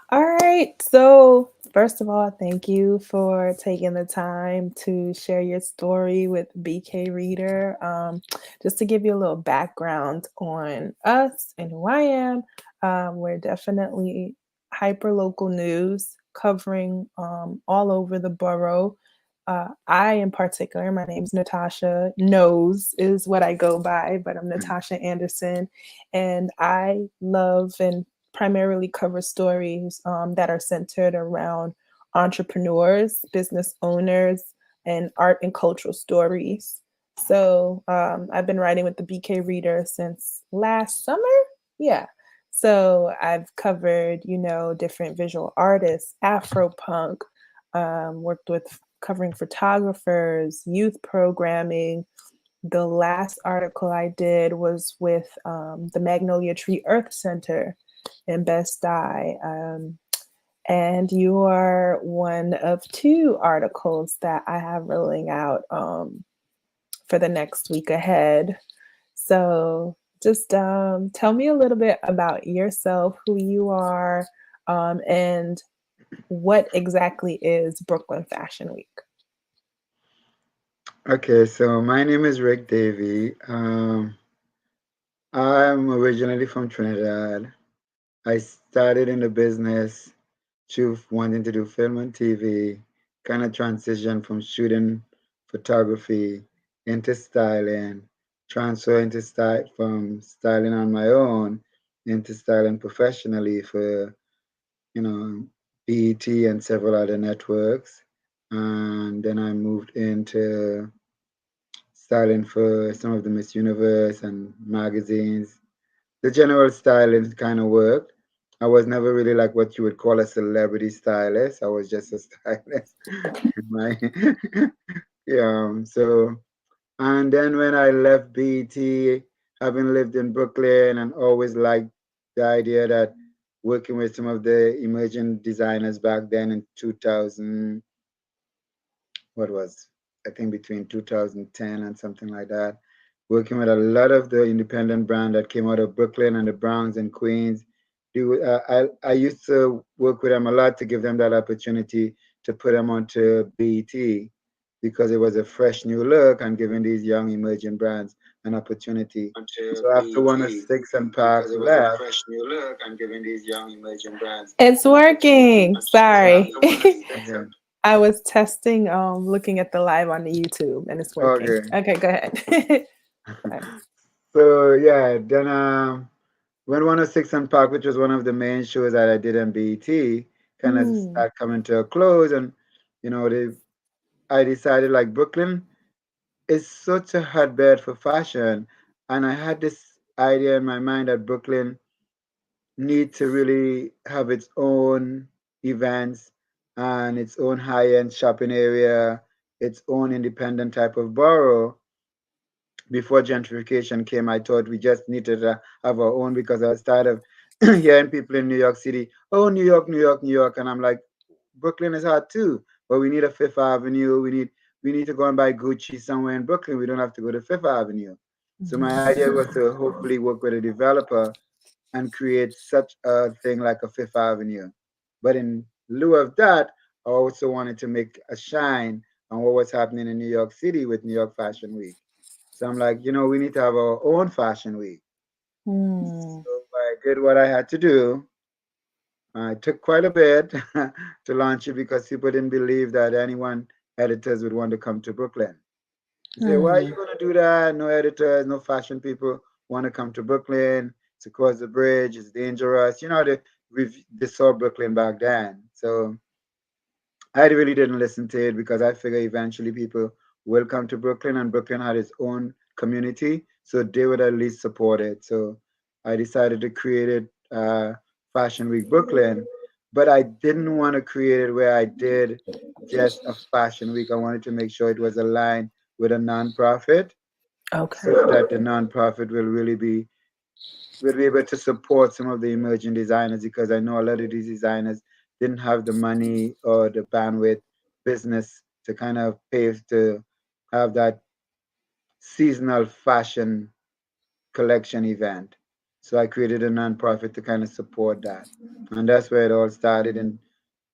All right. So, first of all, thank you for taking the time to share your story with BK Reader. Just to give you a little background on us and who I am, we're definitely hyper local news covering all over the borough. I, in particular, my name's Natasha. Knows is what I go by, but I'm Natasha Anderson, and I love and primarily cover stories that are centered around entrepreneurs, business owners, and art and cultural stories. So I've been writing with the BK Reader since last summer. Yeah. So I've covered, different visual artists, Afro punk, worked with covering photographers, youth programming. The last article I did was with the Magnolia Tree Earth Center in Best Eye. And you are one of two articles that I have rolling out for the next week ahead. So just tell me a little bit about yourself, who you are, and what exactly is Brooklyn Fashion Week. Okay, so my name is Rick Davey. I'm originally from Trinidad. I started in the business through wanting to do film and TV, kind of transition from shooting photography into styling, transfer into style from styling on my own into styling professionally for, you know, BET and several other networks. And then I moved into styling for some of the Miss Universe and magazines. The general styling kind of worked. I was never really like what you would call a celebrity stylist. I was just a stylist. in my yeah. So and then when I left BET, having lived in Brooklyn and always liked the idea that working with some of the emerging designers back then in 2000, what was I think between 2010 and something like that, working with a lot of the independent brand that came out of Brooklyn and the Bronx and Queens. I used to work with them a lot to give them that opportunity to put them onto BET because it was a fresh new look and giving these young emerging brands an opportunity. Onto So after one of BET Six and Park because it was a left, fresh new look and giving these young emerging brands. It's working. Sorry. okay, I was testing looking at the live on the YouTube and it's working. okay. Okay, go ahead. Right. So yeah, then when 106 and Park, which was one of the main shows that I did on BET, kind of Mm, start coming to a close, and you know, I decided like Brooklyn is such a hotbed for fashion, and I had this idea in my mind that Brooklyn need to really have its own events and its own high-end shopping area, its own independent type of borough before gentrification came. I thought we just needed to have our own because I was tired of hearing people in New York City, oh, New York, New York, New York. And I'm like, Brooklyn is hot too, but we need a Fifth Avenue. We need to go and buy Gucci somewhere in Brooklyn. We don't have to go to Fifth Avenue. So my mhm. idea was to hopefully work with a developer and create such a thing like a Fifth Avenue. But in lieu of that, I also wanted to make a shine on what was happening in New York City with New York Fashion Week. So I'm like, we need to have our own fashion week. Hmm. So I did what I had to do. I took quite a bit to launch it because people didn't believe that anyone, editors, would want to come to Brooklyn. They say, why are Hmm. you going to do that? No editors, no fashion people want to come to Brooklyn. It's across the bridge. It's dangerous. They saw Brooklyn back then. So I really didn't listen to it because I figure eventually people will come to Brooklyn, and Brooklyn had its own community, so they would at least support it. So I decided to create it, Fashion Week Brooklyn, but I didn't want to create it where I did just a fashion week. I wanted to make sure it was aligned with a nonprofit Okay. so that the nonprofit will be able to support some of the emerging designers because I know a lot of these designers didn't have the money or the bandwidth business to kind of pay to have that seasonal fashion collection event. So I created a nonprofit to kind of support that. And that's where it all started in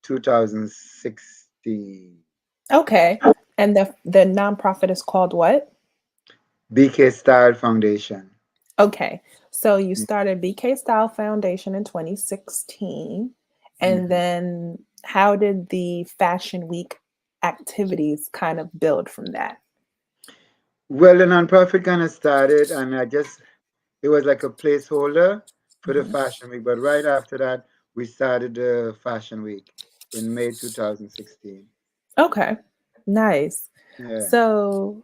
2016. Okay. And the nonprofit is called what? BK Style Foundation. Okay. So you started BK Style Foundation in 2016. And Mhm. then how did the Fashion Week activities kind of build from that? Well, the nonprofit kind of started, and it was like a placeholder for the Mhm. Fashion Week. But right after that, we started the Fashion Week in May 2016. Okay. Nice. Yeah. So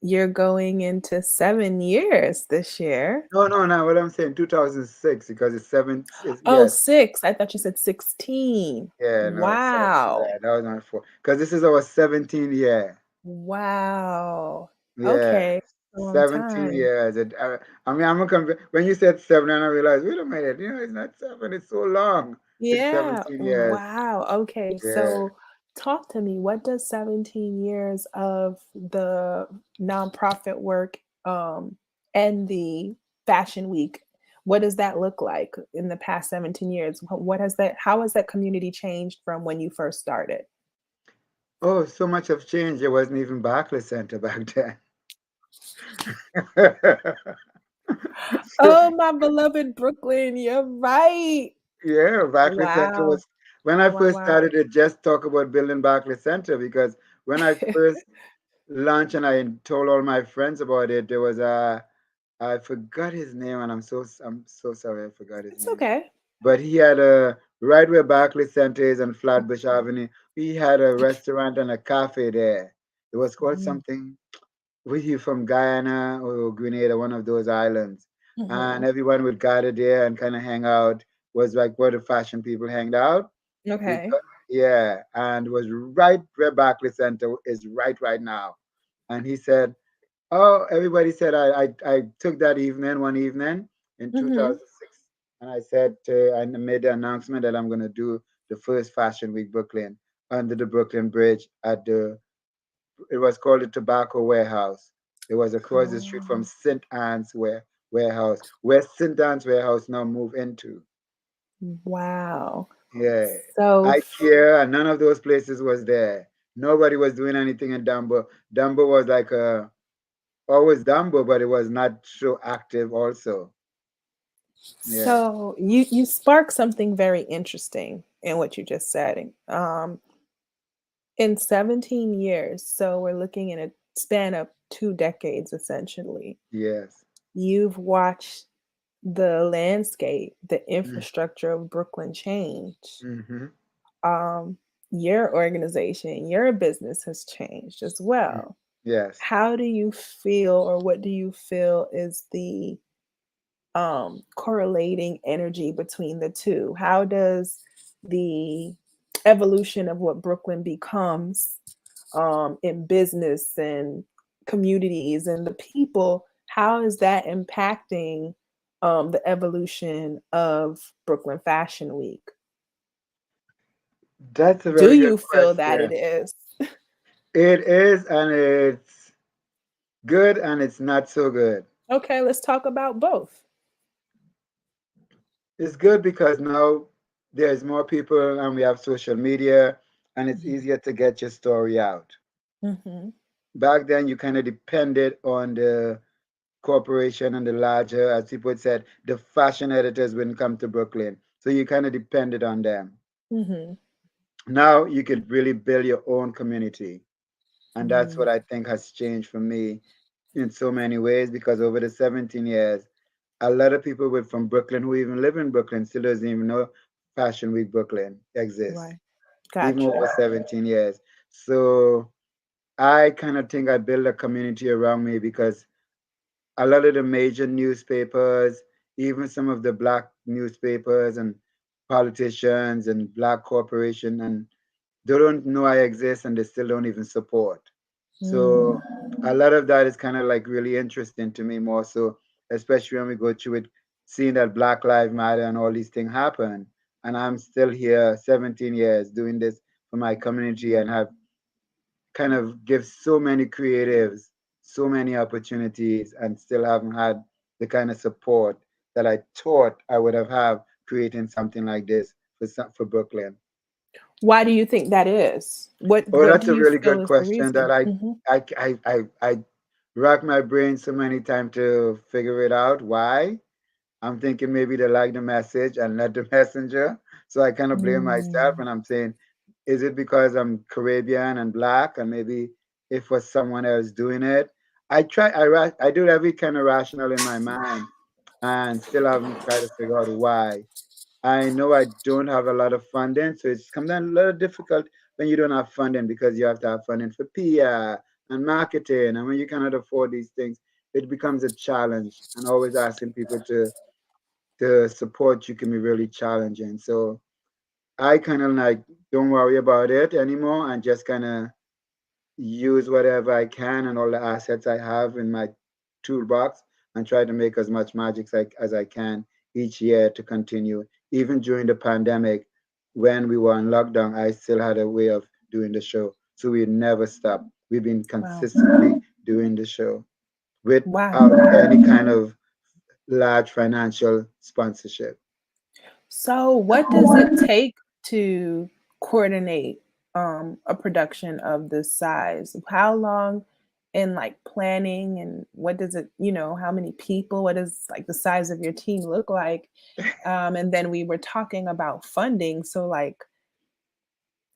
you're going into 7 years this year. No, no, no. What I'm saying, 2006, because it's seven. Oh, Yes, 6. I thought you said 16. yeah, no, seven. Wow. Yeah, that was not four. Because this is our 17th year. Wow. Yeah, Okay. A long 17 time. years. I mean, when you said seven, and I realized, wait a minute, it's not seven. It's so long. It's Yeah. 17 years. Wow. Okay. Yeah. So talk to me. What does 17 years of the nonprofit work and the Fashion Week, what does that look like in the past 17 years? What has that how has that community changed from when you first started? Oh, so much have changed. There wasn't even Barclays Center back then. So, Oh, my beloved Brooklyn, you're right. yeah, Barclays Center Wow. was when I Wow, first wow. started to just talk about building Barclays Center because when I first launched and I told all my friends about it, there was a I forgot his name and I'm so sorry I forgot his It's name. okay. But he had a right where Barclays Center is on Flatbush Avenue. He had a restaurant and a cafe there. It was called Mhm, something. Were you from Guyana or Grenada, one of those islands? And mhm. everyone would gather there and kind of hang out. Was like where the fashion people hanged out. Okay. Because, yeah, and it was right where Barclays Center is right now. And he said, "Oh, everybody said I took that evening, one evening in Mhm. 2006, and I said I made the announcement that I'm going to do the first Fashion Week Brooklyn under the Brooklyn Bridge at the it was called the Tobacco Warehouse. It was across the street from Oh, St. Anne's Warehouse, where St. Anne's Warehouse now moved into. wow. Yeah. So IKEA and none of those places was there. Nobody was doing anything in Dumbo. Dumbo was like always Dumbo, but it was not so active also. Yeah. so you sparked something very interesting in what you just said. In 17 years, so we're looking in a span of 2 decades essentially. Yes. You've watched the landscape, the Mm, infrastructure of Brooklyn change. mm-hmm. Um, your organization, your business has changed as Mm, well. yes. How do you feel, or what do you feel is the correlating energy between the two? How does the evolution of what Brooklyn becomes in business and communities and the people, how is that impacting the evolution of Brooklyn Fashion Week? That's a Do very good you feel that it question. is? It is, and it's good, and it's not so good. Okay, let's talk about both. It's good because now there's more people and we have social media and it's Mhm. easier to get your story out. Mhm. Back then, you kind of depended on the corporation and the larger, as people said, the fashion editors wouldn't come to Brooklyn. So you kind of depended on them. Mhm. Now you could really build your own community. And that's Mm. what I think has changed for me in so many ways because over the 17 years, a lot of people from Brooklyn who even live in Brooklyn still doesn't even know Fashion Week Brooklyn exists, Right. even Gotcha. over 17 years. So I kind of think I built a community around me because a lot of the major newspapers, even some of the black newspapers and politicians and black corporation, and they don't know I exist and they still don't even support. Mm. So a lot of that is kind of like really interesting to me more so, especially when we go through it, seeing that Black Lives Matter and all these things happen. And I'm still here 17 years doing this for my community and have kind of give so many creatives so many opportunities and still haven't had the kind of support that I thought I would have creating something like this for Brooklyn. Why do you think that is? Oh, What do that's a you really feel good is the question that reason? I rack my brain so many times to figure it out. Why? I'm thinking maybe they like the message and not the messenger. So I kind of blame myself Mm, and I'm saying, is it because I'm Caribbean and black and maybe if was someone else doing it? I do every kind of rational in my mind and still haven't tried to figure out why. I know I don't have a lot of funding, so it's come down a little difficult when you don't have funding because you have to have funding for PR and marketing. And when you cannot afford these things, it becomes a challenge. And always asking people to support you can be really challenging. So I kind of like don't worry about it anymore and just kind of use whatever I can and all the assets I have in my toolbox and try to make as much magic as I can each year to continue. Even during the pandemic, when we were on lockdown, I still had a way of doing the show. So we never stopped. We've been wow. consistently doing the show without Wow. any kind of large financial sponsorship. So, what does it take to coordinate a production of this size? How long in like planning, and what does it, how many people, what does like the size of your team look like? And then we were talking about funding. So like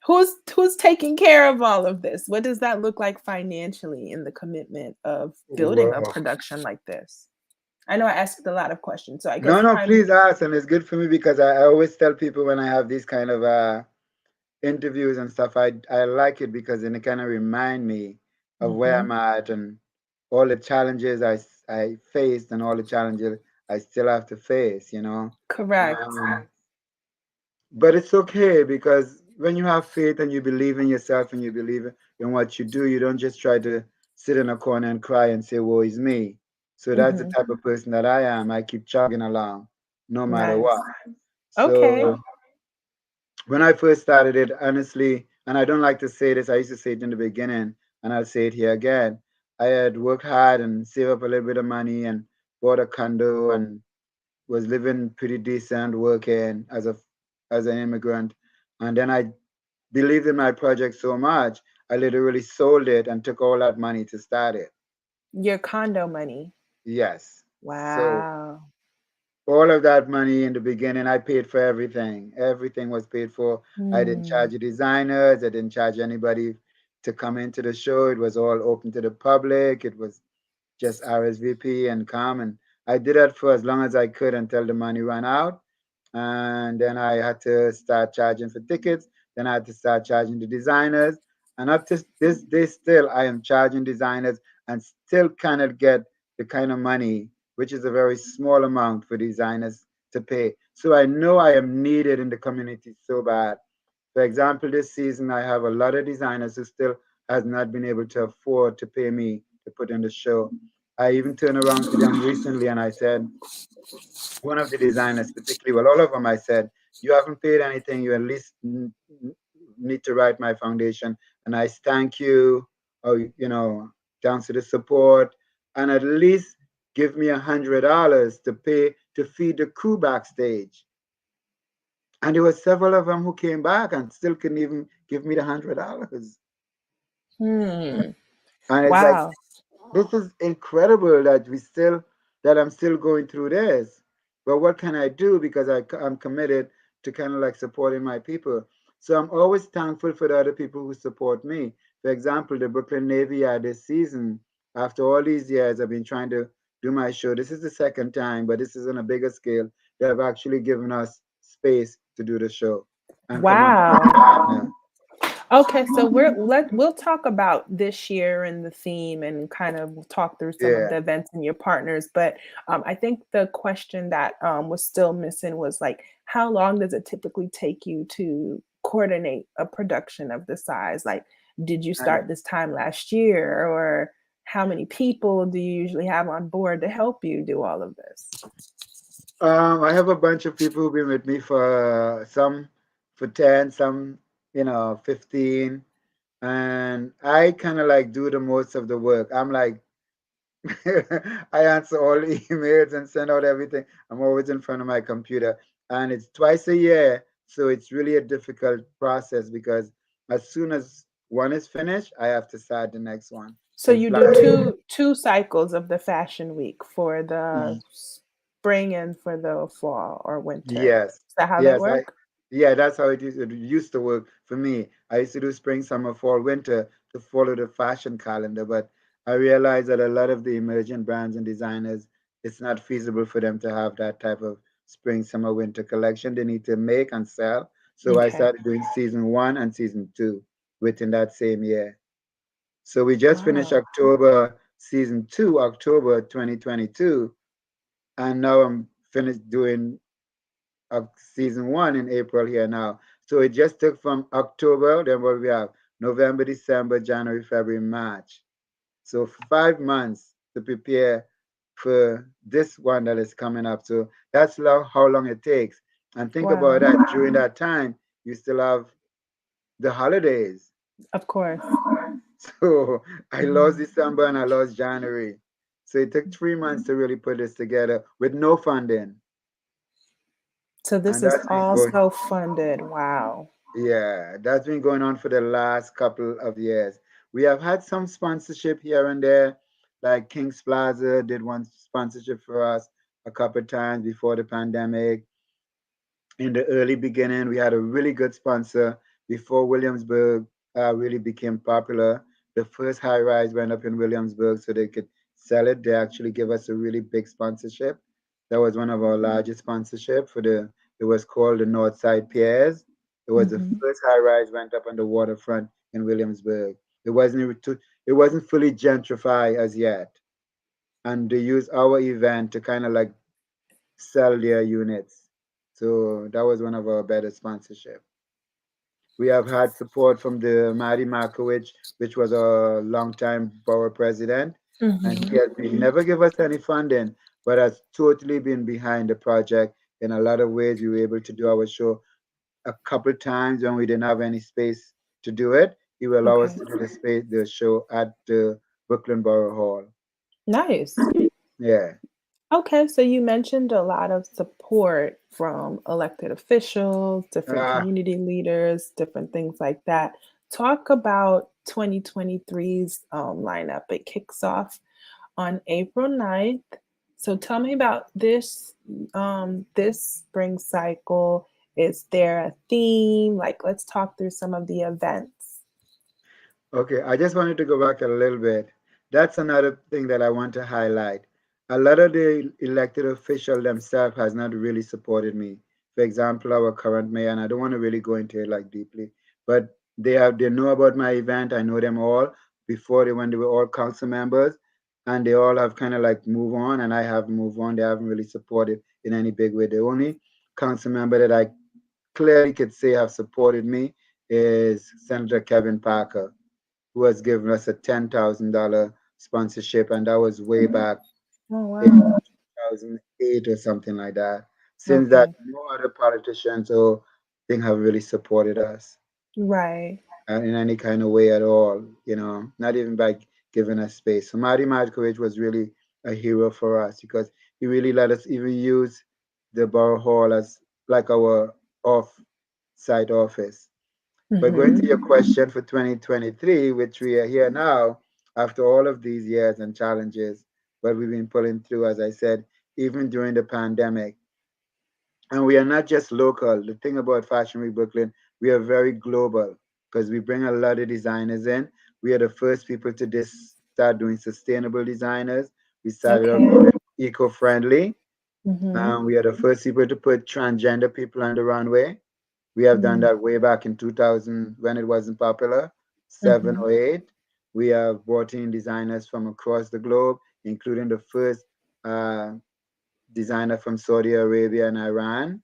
who's taking care of all of this? What does that look like financially in the commitment of building a Wow. production like this? I know I asked a lot of questions, so I No, guess no, please ask. And it's good for me because I always tell people when I have these kind of interviews and stuff, I like it because then it kind of remind me of where Mhm. I'm at and all the challenges I faced and all the challenges I still have to face, you know. Correct. Um, but it's okay because when you have faith and you believe in yourself and you believe in what you do, you don't just try to sit in a corner and cry and say, "Woe is me." So that's the Mhm. type of person that I am. I keep chugging along no matter what. Nice. Okay. So when I first started it, honestly, and I don't like to say this, I used to say it in the beginning, and I'll say it here again. I had worked hard and saved up a little bit of money and bought a condo and was living pretty decent, working as an immigrant. And then I believed in my project so much, I literally sold it and took all that money to start it. Your condo money. Yes. So Wow. all of that money in the beginning, I paid for everything. Everything was paid for. I didn't charge Hmm. the designers. I didn't charge anybody to come into the show. It was all open to the public. It was just RSVP and come. And I did that for as long as I could until the money ran out. And then I had to start charging for tickets. Then I had to start charging the designers. And up to this day, still, I am charging designers and still cannot get the kind of money, which is a very small amount for designers to pay. So I know I am needed in the community so bad. For example, this season, I have a lot of designers who still has not been able to afford to pay me to put in the show. I even turned around to them recently and I said, one of the designers, particularly, well, all of them, I said, you haven't paid anything. You at least need to write my foundation. And I thank you, or, thanks to the support, and at least give me $100 to pay to feed the crew backstage. And there were several of them who came back and still couldn't even give me the $100. Hmm. And it's like, Wow. this is incredible that I'm still going through this. But what can I do? Because I'm committed to kind of like supporting my people. So I'm always thankful for the other people who support me. For example, the Brooklyn Navy Yard this season, after all these years, I've been trying to do my show. This is the second time, but this is on a bigger scale. They have actually given us space to do the show and come on as a Wow. partner. Okay, so we'll talk about this year and the theme and kind of we'll talk through some of Yeah. the events and your partners. But I think the question that was still missing was like, how long does it typically take you to coordinate a production of this size? Like, did you And start this time last year, or how many people do you usually have on board to help you do all of this? I have a bunch of people who've been with me for some for 10, some, 15. And I kind of like do the most of the work. I'm like I answer all the emails and send out everything. I'm always in front of my computer, and it's twice a year, so it's really a difficult process because as soon as one is finished, I have to start the next one So and you do plan. two cycles of the fashion week for the Mhm. spring and for the fall or winter. Yes, Is that how that yes, I work? yeah, that's how it used to work for me. I used to do spring, summer, fall, winter to follow the fashion calendar, but I realized that a lot of the emerging brands and designers, it's not feasible for them to have that type of spring, summer, winter collection. They need to make and sell. So I Okay. started doing season one and season two within that same year. So we just finished Wow. October season two, October 2022, and now I'm finished doing season one in April here now. So it just took from October, then what we have November, December, January, February, March. So 5 months to prepare for this one that is coming up. So that's how long it takes. And think about Wow. that during that time, you still have the holidays. Of course. So I lost Mhm. December and I lost January. So it took 3 months to really put this together with no funding. So this And is that's been all going. self-funded. Wow. Yeah, that's been going on for the last couple of years. We have had some sponsorship here and there, like King's Plaza did one sponsorship for us a couple of times before the pandemic. In the early beginning, we had a really good sponsor before Williamsburg really became popular. The first high rise went up in Williamsburg so they could sell it. They actually gave us a really big sponsorship. That was one of our largest sponsorship for the. It was called the Northside Piers. It was the Hmm. first high rise went up on the waterfront in Williamsburg. It wasn't even it wasn't fully gentrified as yet, and they used our event to kind of like sell their units. So that was one of our better sponsorship. We have had support from the Mary Markowitz, which was a longtime borough president, and he Hmm. has been, never give us any funding, but has totally been behind the project in a lot of ways. We were able to do our show a couple times when we didn't have any space to do it. He will allow us Okay. to do the show at the Brooklyn Borough Hall. Nice. Yeah. Okay, so you mentioned a lot of support from elected officials, different Uh, community leaders, different things like that. Talk about 2023's lineup. It kicks off on April 9th. So tell me about this spring cycle. Is there a theme? Like, let's talk through some of the events. Okay, I just wanted to go back a little bit. That's another thing that I want to highlight. A lot of the elected officials themselves has not really supported me. For example, our current mayor, and I don't want to really go into it like deeply, but they know about my event. I know them all before when they were all council members, and they all have kind of like move on, and I have moved on. They haven't really supported in any big way. The only council member that I clearly could say have supported me is Senator Kevin Parker, who has given us a $10,000 sponsorship, and that was way back Oh, in wow. 2008 or something like that. Since that, Okay. no other politicians or thing have really supported us Right. in any kind of way at all, not even by giving us space. So Marty Markovich was really a hero for us because he really let us even use the borough hall as like our off-site office. But going Hmm. to your question for 2023, which we are here now, after all of these years and challenges, what we've been pulling through, as I said, even during the pandemic. And we are not just local. The thing about Fashion Week Brooklyn, we are very global because we bring a lot of designers in. We are the first people to start doing sustainable designers. We started off Okay. eco-friendly. Hmm. We are the first people to put transgender people on the runway. We have done Mm. that way back in 2000 when it wasn't popular, seven Mhm. or eight. We have brought in designers from across the globe, including the first uh, designer from Saudi Arabia and Iran.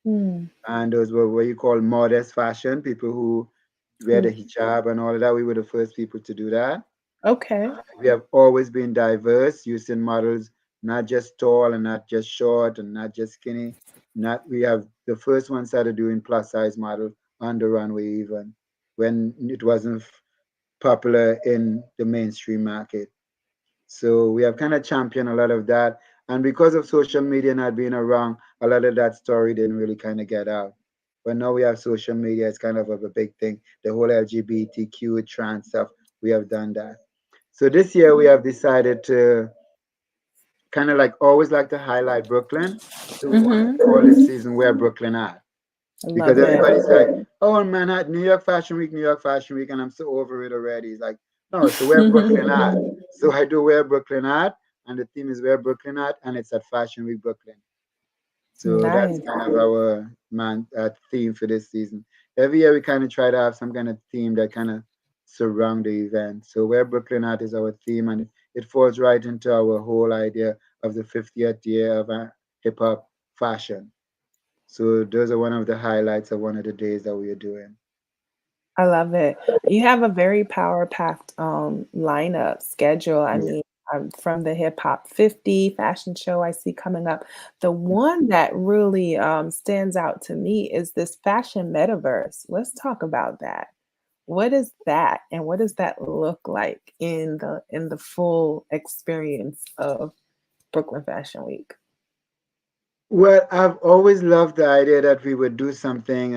Mm. And those were what you call modest fashion, people who wear the Mm. hijab and all of that. We were the first people to do that. Okay. We have always been diverse, using models not just tall and not just short and not just skinny. Not we have the first one started doing plus size model on the runway even when it wasn't popular in the mainstream market. So we have kind of championed a lot of that. And because of social media not being around, a lot of that story didn't really kind of get out. But now we have social media, it's kind of a big thing. The whole LGBTQ trans stuff, we have done that. So this year we have decided to kind of like always like to highlight Brooklyn. So we want Mm-hmm. to call this season Where Brooklyn At. I Because love it. everybody's like, oh Manhattan, New York Fashion Week, New York Fashion Week, and I'm so over it already. It's like, no, so where Brooklyn at? So I do Where Brooklyn at, and the theme is Where Brooklyn at, and it's at Fashion Week Brooklyn. So that's Nice. kind of our theme for this season. Every year we kind of try to have some kind of theme that kind of surround the event. So Where Brooklyn at is our theme, and it falls right into our whole idea of the 50th year of hip hop fashion. So those are one of the highlights of one of the days that we are doing. I love it. You have a very power-packed, lineup schedule. I Yeah. mean, from the Hip Hop 50 fashion show I see coming up. The one that really, stands out to me is this fashion metaverse. Let's talk about that. What is that, and what does that look like in the full experience of Brooklyn Fashion Week? Well, I've always loved the idea that we would do something.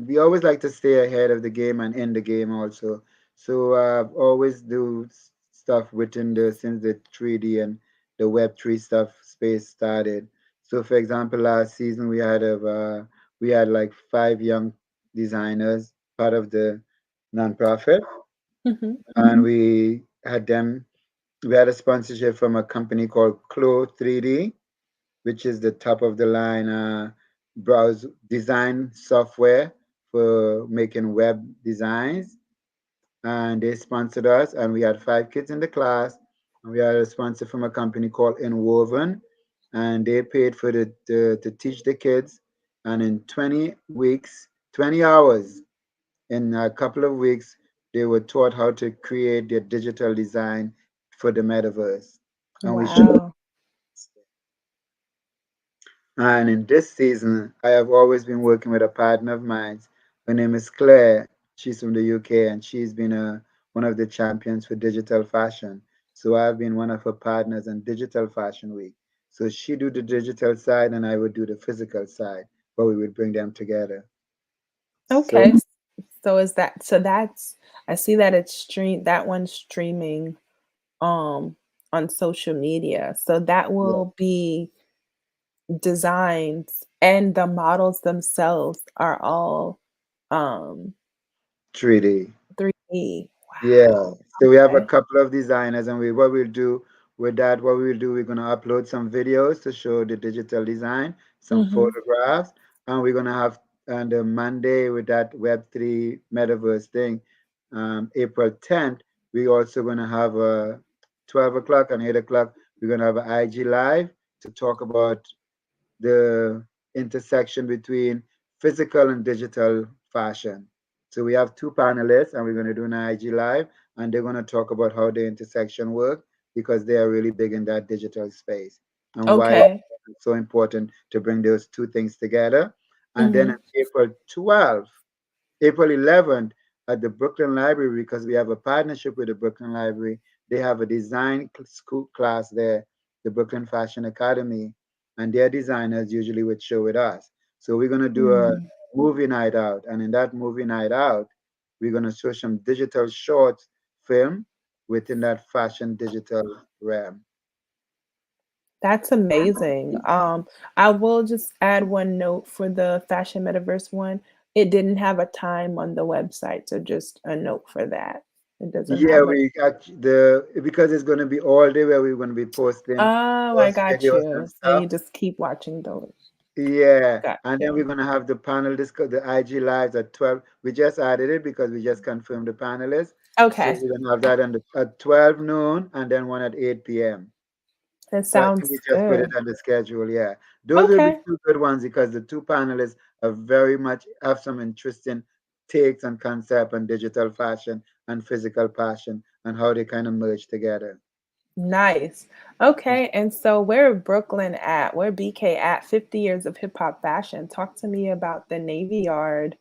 We always like to stay ahead of the game and in the game also. So I've always do stuff within the since the 3D and the Web3 stuff space started. So for example, last season we had like 5 young designers part of the nonprofit, Mhm. and we had a sponsorship from a company called Clo 3D, which is the top of the line browse design software for making web designs. And they sponsored us, and we had 5 kids in the class. And we had a sponsor from a company called Inwoven, and they paid for to teach the kids. And in 20 weeks, 20 hours, in a couple of weeks, they were taught how to create their digital design for the metaverse. And we showed. Wow. And in this season, I have always been working with a partner of mine. Her name is Claire. She's from the UK, and she's been one of the champions for digital fashion. So I've been one of her partners on Digital Fashion Week. So she do the digital side, and I would do the physical side, but we would bring them together. So Okay. So is that so that's I see that it's that one's streaming um on social media. So that yeah, will be designs and the models themselves are all um 3D. 3D. Yeah. Wow. So we have a Okay. couple of designers, and what we'll do with that, what we'll do, we're gonna upload some videos to show the digital design, some Mhm. photographs, and we're gonna have on the Monday with that Web3 metaverse thing, April 10th, we're also gonna have a 12 o'clock and 8 o'clock. We're gonna have an IG live to talk about the intersection between physical and digital fashion. So we have 2 panelists, and we're going to do an IG live, and they're going to talk about how the intersection work because they are really big in that digital space and why Okay. it's so important to bring those two things together. And then on Mhm. April 11th, at the Brooklyn Library, because we have a partnership with the Brooklyn Library, they have a design school class there, the Brooklyn Fashion Academy, and their designers usually would show with us. So we're going to do a Mm. movie night out, and in that movie night out, we're going to show some digital short film within that fashion digital realm. That's amazing. I will just add one note for the Fashion Metaverse one. It didn't have a time on the website, so just a note for that. It doesn't Yeah, have a we got the because it's going to be all day where we're going to be posting Oh, I those got videos and you. So stuff. you just keep watching those. Yeah, Got and then we're you. gonna have the panel discuss the IG lives at 12. We just added it because we just confirmed the panelists. So Okay. we're gonna have that at 12 noon and then one at 8 p.m. That So I think we sounds just put it good. on the schedule. Yeah, those will be Okay. two good ones because the 2 panelists are very much have some interesting takes and concept on digital fashion and physical fashion and how they kind of merge together. Nice. Okay. And so where Brooklyn at? Where BK at? 50 years of hip hop fashion. Talk to me about the Navy Yard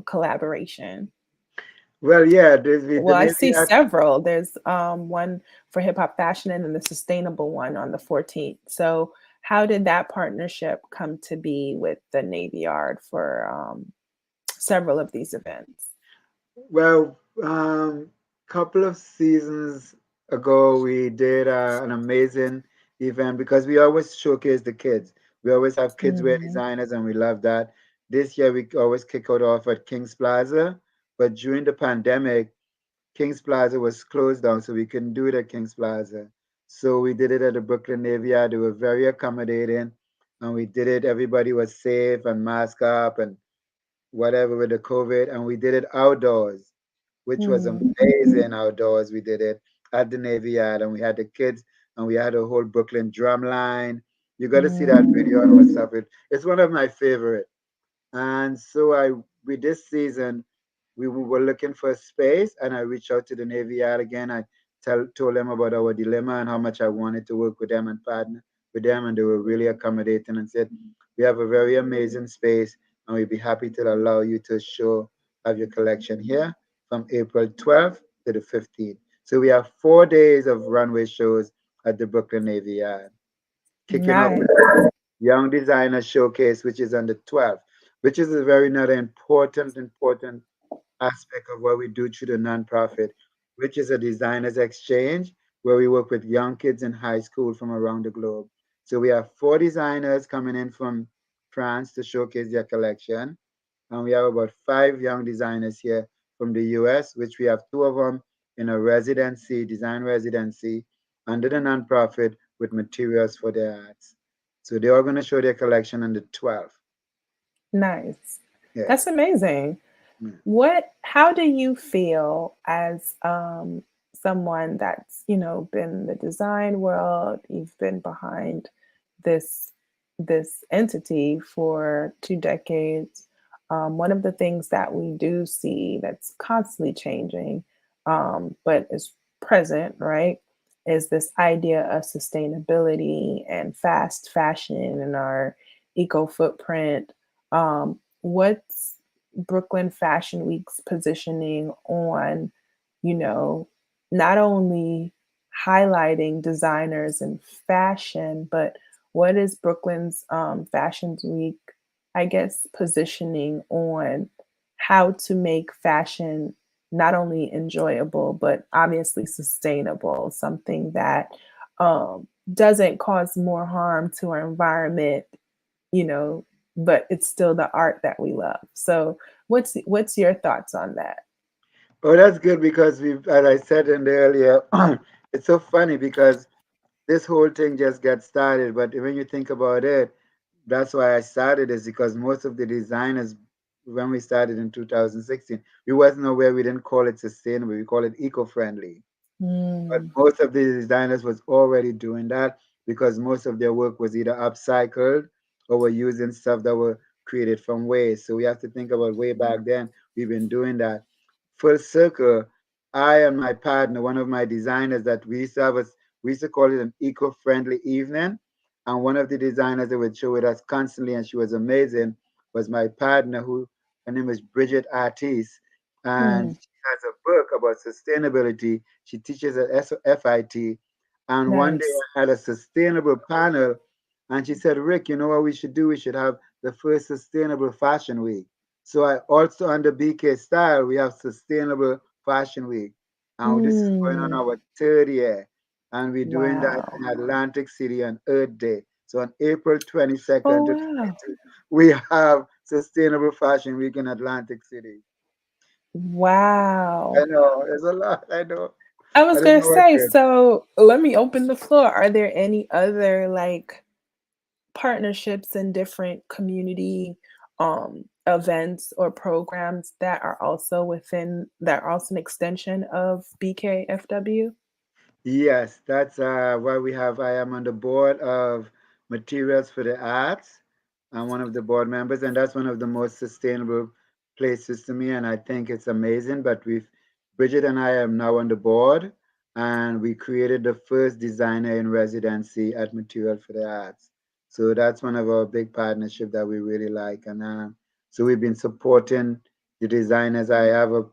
collaboration. Well, yeah, there's the Well, I Navy see Yard. several. There's one for hip hop fashion and then the sustainable one on the 14th. So, how did that partnership come to be with the Navy Yard for several of these events? Well, couple of seasons ago, we did an amazing event because we always showcase the kids. We always have kids wear Mhm. designers, and we love that. This year, we always kick it off at Kings Plaza, but during the pandemic, Kings Plaza was closed down, so we couldn't do it at Kings Plaza. So we did it at the Brooklyn Navy Yard. They were very accommodating, and we did it. Everybody was safe and masked up and whatever with the COVID, and we did it outdoors, which was Mm. amazing outdoors. We did it at the Navy Yard, and we had the kids, and we had a whole Brooklyn drum line. You got to see that video on Mm. WhatsApp. It's one of my favorite. And so I, with this season, we were looking for a space, and I reached out to the Navy Yard again. I told them about our dilemma and how much I wanted to work with them and partner with them, and they were really accommodating and said, "We have a very amazing space, and we'd be happy to allow you to show have your collection here from April 12th to the 15th." So we have 4 days of runway shows at the Brooklyn Navy Yard, kicking off Nice. Young Designer Showcase, which is on the 12th, which is a very another important aspect of what we do through the nonprofit, which is a designers exchange where we work with young kids in high school from around the globe. So we have 4 designers coming in from France to showcase their collection, and we have about 5 young designers here from the US, which we have 2 of them in a residency, design residency, under the nonprofit with materials for their arts. So they are going to show their collection on the 12th. Nice. That's Yes. amazing. Mm. How do you feel as someone that's, been in the design world, you've been behind this this entity for 2 decades. One of the things that we do see that's constantly changing, but is present, right, is this idea of sustainability and fast fashion and our eco footprint. What's Brooklyn Fashion Week's positioning on, you know, not only highlighting designers and fashion, but what is Brooklyn's Fashion Week, I guess, positioning on how to make fashion not only enjoyable, but obviously sustainable, something that doesn't cause more harm to our environment, you know, but it's still the art that we love. So what's your thoughts on that? Oh, that's good because as I said in the earlier, it's so funny because this whole thing just got started. But when you think about it, that's why I started is because most of the designers, when we started in 2016, we wasn't aware we didn't call it sustainable. We call it eco-friendly. But Mm, most of the designers was already doing that because most of their work was either upcycled or were using stuff that were created from waste. So we have to think about way back then, we've been doing that. Full circle, I and my partner, one of my designers that we used to have, we used to call it an eco-friendly evening. And one of the designers that would show with us constantly, and she was amazing, was my partner who, her name is Bridget Artis. And mm, she has a book about sustainability. She teaches at FIT. And one day nice. I had a sustainable panel, and she said, Rick, you know what we should do? We should have the first sustainable fashion week. So I also under BK Style, we have Sustainable Fashion Week. And this is going on Mm, our 3rd year. And we're doing that wow. in Atlantic City on Earth Day. So on April Oh 22nd to wow. 22, we have Sustainable Fashion Week in Atlantic City. I Wow. know, it's a lot. I know. I I was don't gonna know what say, to. so let me open the floor. Are there any other like partnerships and different community events or programs that are also that are also an extension of BKFW? Yes, that's why we have. I am on the board of Materials for the Arts. I'm one of the board members, and that's one of the most sustainable places to me, and I think it's amazing. But Bridget and I am now on the board, and we created the first designer in residency at Material for the Arts. So that's one of our big partnership that we really like, and so we've been supporting the designers. I have a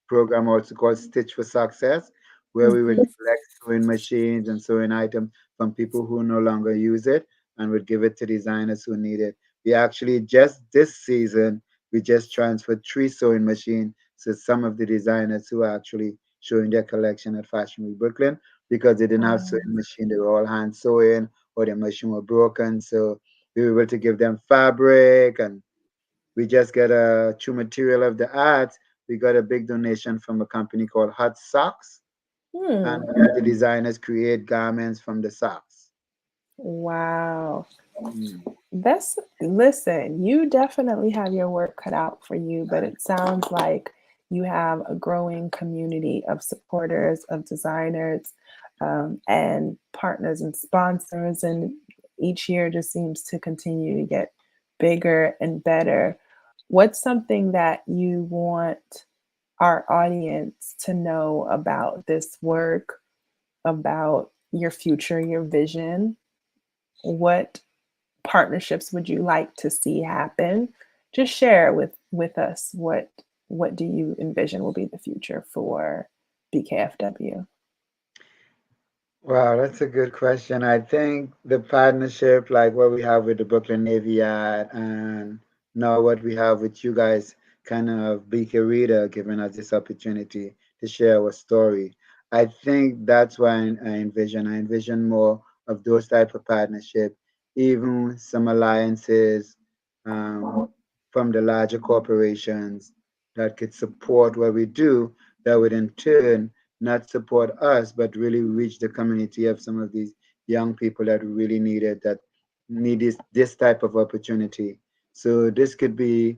program also called Stitch for Success, where we would Mhm. collect sewing machines and sewing items from people who no longer use it and would give it to designers who need it. We actually just this season we just transferred 3 sewing machines to some of the designers who are actually showing their collection at Fashion Week Brooklyn because they didn't have Wow. sewing machine. They were all hand sewing or their machine were broken. So we were able to give them fabric and we just got a true material of the art. We got a big donation from a company called Hot Socks, and Hmm. we had the designers create garments from the socks. Wow. Mm. Listen, you definitely have your work cut out for you, but it sounds like you have a growing community of supporters, of designers, and partners and sponsors. And each year just seems to continue to get bigger and better. What's something that you want our audience to know about this work, about your future, your vision? What partnerships would you like to see happen? Just share with us what do you envision will be the future for BKFW? Wow, that's a good question. I think the partnership, like what we have with the Brooklyn Navy Yard and now what we have with you guys, kind of BK Reader, giving us this opportunity to share our story. I think that's why I envision. I envision more of those type of partnership, even some alliances um, from the larger corporations that could support what we do, that would in turn not support us, but really reach the community of some of these young people that really need it, that need this type of opportunity. So this could be,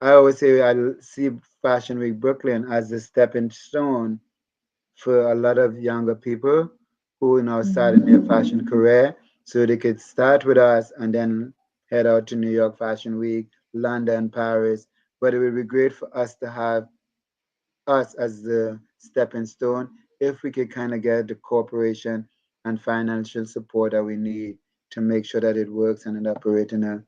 I always say I see Fashion Week Brooklyn as a stepping stone for a lot of younger people who are now starting their fashion career. So they could start with us and then head out to New York Fashion Week, London, Paris. But it would be great for us to have us as the stepping stone if we could kind of get the corporation and financial support that we need to make sure that it works and it operates in a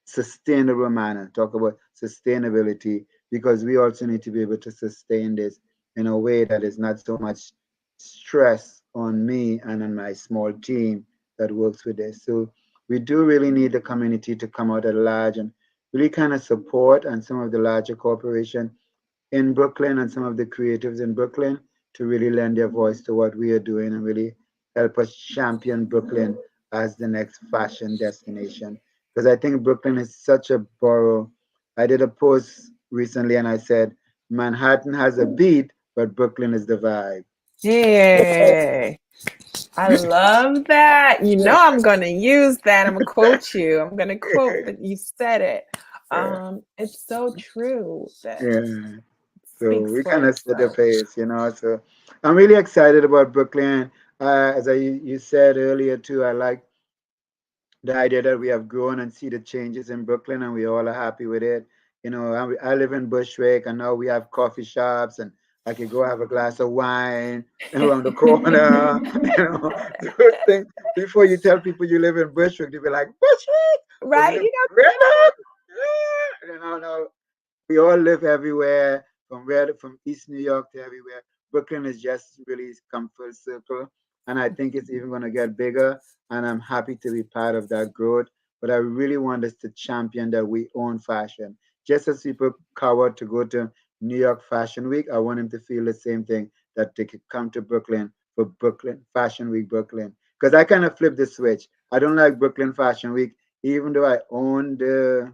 sustainable manner. Talk about sustainability because we also need to be able to sustain this in a way that is not so much stress on me and on my small team that works with this. So we do really need the community to come out at large and really kind of support and some of the larger corporations in Brooklyn and some of the creatives in Brooklyn to really lend their voice to what we are doing and really help us champion Brooklyn as the next fashion destination. Because I think Brooklyn is such a borough. I did a post recently and I said, Manhattan has a beat, but Brooklyn is the vibe. Hey, I love that. You know I'm gonna use that. I'm gonna quote you. I'm gonna quote that you said it. Yeah. It's so true that Yeah. So speaks we for kind of set the itself. pace, you know. So I'm really excited about Brooklyn. As you said earlier too, I like the idea that we have grown and see the changes in Brooklyn and we all are happy with it. You know, I live in Bushwick and now we have coffee shops and I could go have a glass of wine around the corner. You know, good thing before you tell people you live in Bushwick, they'll be like, Bushwick? Oh, you Right? live You in Redwood? Yeah. You know, no, we all live everywhere from East New York to everywhere. Brooklyn is just really come full circle, and I think it's even going to get bigger. And I'm happy to be part of that growth. But I really want us to champion that we own fashion. Just as people cower to go to New York Fashion Week, I want them to feel the same thing that they could come to Brooklyn for Brooklyn Fashion Week Brooklyn. Because I kind of flip the switch. I don't like Brooklyn Fashion Week, even though I own the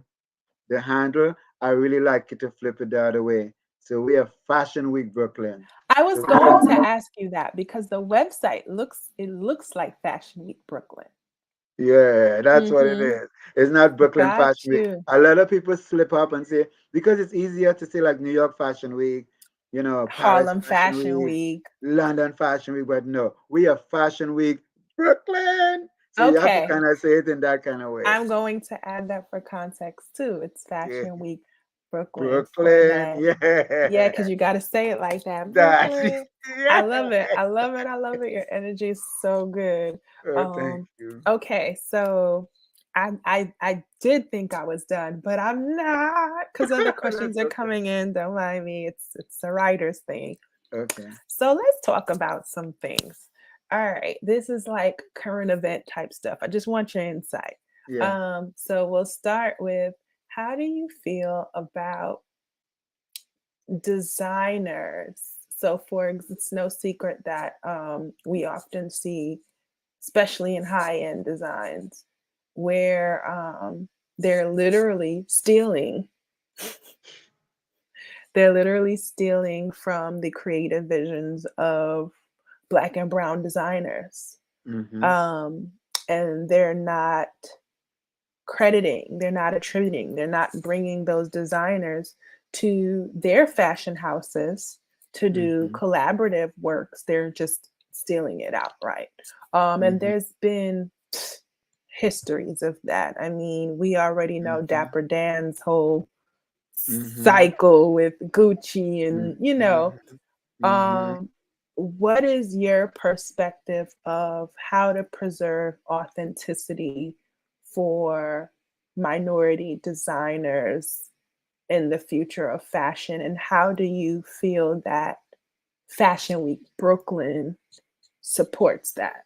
handle, I really like it to flip it the other way. So we have Fashion Week Brooklyn. I was So going to ask you that because the website looks like Fashion Week Brooklyn. yeah, that's what it Mm-hmm. is. It's not Brooklyn Got Fashion Week. you. A lot of people slip up and say because it's easier to say like New York Fashion Week, you know, Paris Harlem Fashion Fashion Week, Week. London Fashion Week, but no, we have Fashion Week Brooklyn. So you have to Okay. kind of say it in that kind of way. I'm going to add that for context too. It's Yeah, Fashion Week Brooklyn for Brooklyn, that. Yeah, yeah. because you got to say it like that. That, Brooklyn. I yeah. love it. I love it. I love it. Your energy is so good. Oh, thank Um, you. okay, so I did think I was done, but I'm not because other questions That's are okay. coming in. Don't mind me. It's a writer's thing. Okay. So let's talk about some things. All right, this is like current event type stuff. I just want your insight. Yeah. So we'll start with how do you feel about designers? So it's no secret that we often see, especially in high end designs, where they're literally stealing. They're literally stealing from the creative visions of Black and brown designers. Mm-hmm. Um, and they're not crediting, they're not attributing, they're not bringing those designers to their fashion houses to do Mm-hmm. collaborative works. They're just stealing it outright. And Mm-hmm. there's been histories of that. I mean, we already know Mm-hmm. Dapper Dan's whole Mm-hmm. cycle with Gucci and, Mm-hmm. Mm-hmm. um, what is your perspective of how to preserve authenticity for minority designers in the future of fashion? And how do you feel that Fashion Week Brooklyn supports that?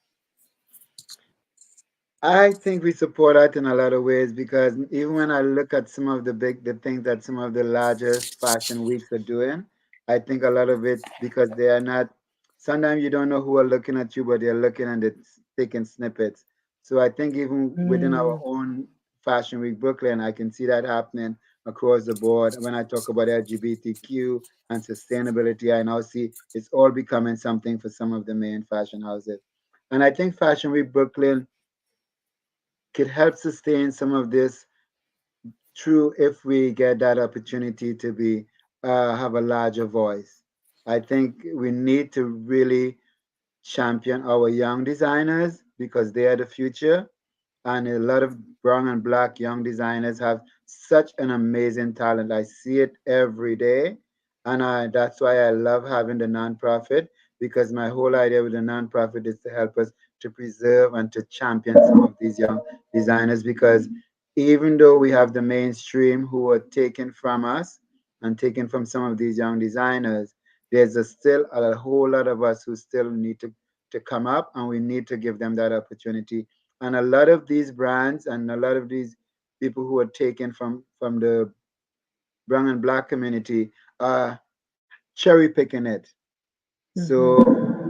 I think we support art in a lot of ways because even when I look at some of the things that some of the largest fashion weeks are doing, I think a lot of it because they are not. Sometimes you don't know who are looking at you, but they're looking and it's taking snippets. So I think even within our Mm, own Fashion Week Brooklyn, I can see that happening across the board. When I talk about LGBTQ and sustainability, I now see it's all becoming something for some of the main fashion houses. And I think Fashion Week Brooklyn could help sustain some of this through if we get that opportunity to be have a larger voice. I think we need to really champion our young designers because they are the future, and a lot of brown and black young designers have such an amazing talent. I see it every day, and that's why I love having the nonprofit because my whole idea with the nonprofit is to help us to preserve and to champion some of these young designers because even though we have the mainstream who are taken from us and taken from some of these young designers, there's still a whole lot of us who still need to come up, and we need to give them that opportunity. And a lot of these brands and a lot of these people who are taken from the brown and black community are cherry picking it. mhm, So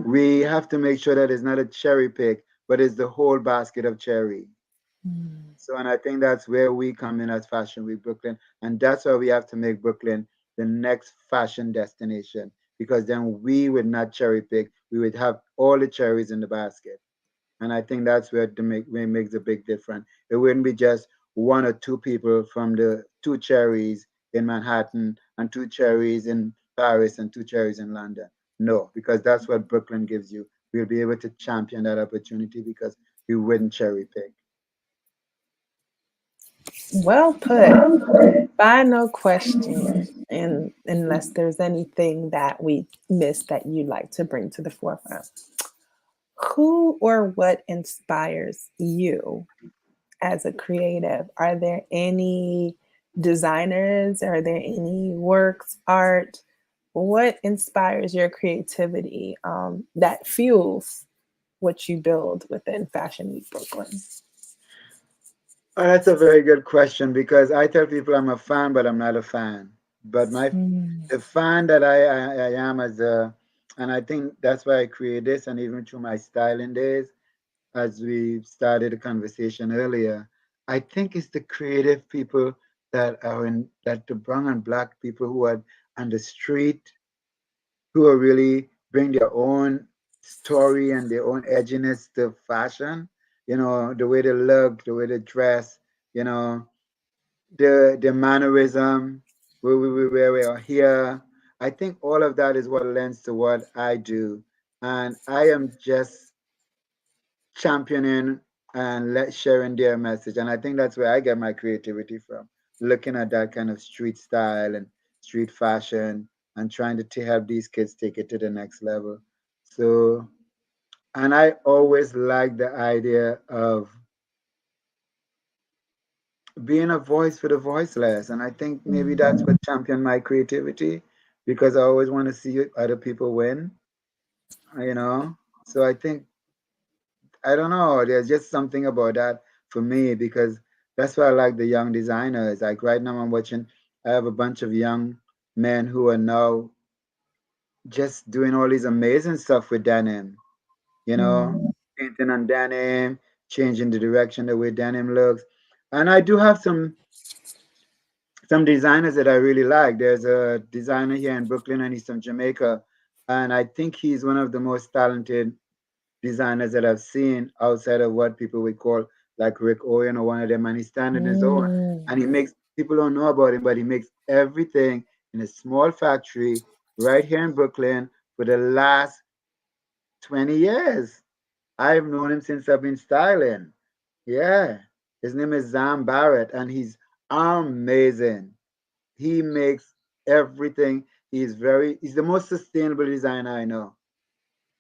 we have to make sure that it's not a cherry pick, but it's the whole basket of cherry. mm. So, and I think that's where we come in as Fashion Week Brooklyn. And that's why we have to make Brooklyn the next fashion destination because then we would not cherry pick. We would have all the cherries in the basket. And I think that's where it makes a big difference. It wouldn't be just one or two people from the two cherries in Manhattan and two cherries in Paris and two cherries in London. No, because that's what Brooklyn gives you. We'll be able to champion that opportunity because we wouldn't cherry pick. Well put. Final question, and unless there's anything that we missed that you'd like to bring to the forefront, who or what inspires you as a creative? Are there any designers? Are there any works, art? What inspires your creativity that fuels what you build within Fashion Week Brooklyn? Oh, that's a very good question because I tell people I'm a fan, but I'm not a fan. But Mm, the fan that I am as a, and I think that's why I create this, and even through my styling days, as we started the conversation earlier, I think it's the creative people that the brown and black people who are on the street who are really bring their own story and their own edginess to fashion. You know, the way they look, the way they dress, you know, the mannerism, where we are here. I think all of that is what lends to what I do. And I am just championing and sharing their message. And I think that's where I get my creativity from, looking at that kind of street style and street fashion and trying to help these kids take it to the next level. So, and I always like the idea of being a voice for the voiceless. And I think maybe that's Mhm. what championed my creativity, because I always want to see other people win, you know? So I think, I don't know, there's just something about that for me, because that's why I like the young designers. Like right now, I have a bunch of young men who are now just doing all these amazing stuff with denim, you know, Mm. painting on denim, changing the direction the way denim looks. And I do have some designers that I really like. There's a designer here in Brooklyn, and he's from Jamaica, and I think he's one of the most talented designers that I've seen outside of what people would call like Rick Owen or one of them. And he's standing his own, Mm. and he makes, people don't know about him, but he makes everything in a small factory right here in Brooklyn for the last 20 years. I've known him since I've been styling. Yeah. His name is Zam Barrett, and he's amazing. He makes everything. He's the most sustainable designer I know,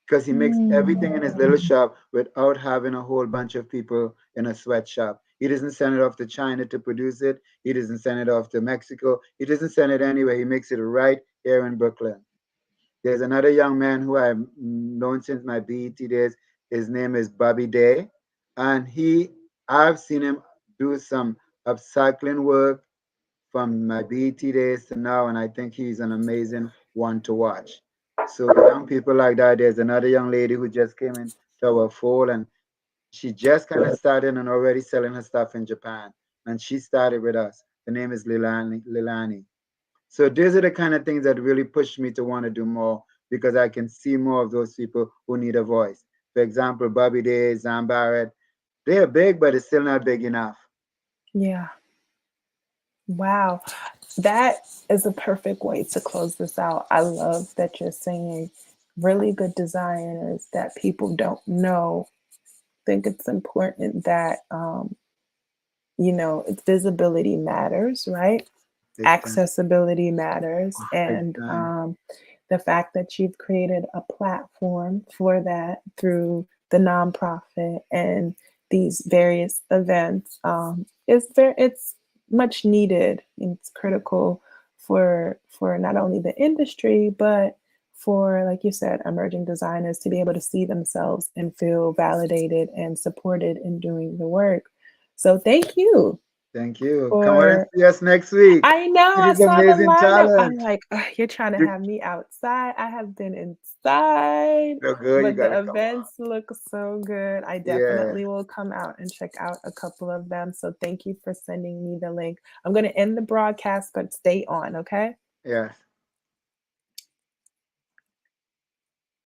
because he makes everything Mm. in his little shop without having a whole bunch of people in a sweatshop. He doesn't send it off to China to produce it. He doesn't send it off to Mexico. He doesn't send it anywhere. He makes it right here in Brooklyn. There's another young man who I've known since my BET days. His name is Bobby Day, and I've seen him do some upcycling work from my BET days to now, and I think he's an amazing one to watch. So young people like that. There's another young lady who just came into our fold, and she just kind of started and already selling her stuff in Japan, and she started with us. Her name is Lilani. So these are the kind of things that really push me to want to do more, because I can see more of those people who need a voice. For example, Bobby Day, Zam Barrett, they're big, but it's still not big enough. Yeah. Wow. That is a perfect way to close this out. I love that you're saying really good designers that people don't know. I think it's important that visibility matters, right? Big time. Accessibility matters, Big and time. the fact that you've created a platform for that through the nonprofit and these various events it's much needed. It's critical for not only the industry but for, like you said, emerging designers to be able to see themselves and feel validated and supported in doing the work. So thank you Thank you. Come on and for. see us next week. I know, See I this saw the amazing lineup. I'm talent. like, "Ugh, you're trying to You have me outside." I have been inside, look good. You but gotta the come on. events look so good. I Yeah. definitely will come out and check out a couple of them. So thank you for sending me the link. I'm going to end the broadcast, but stay on, okay? Yes.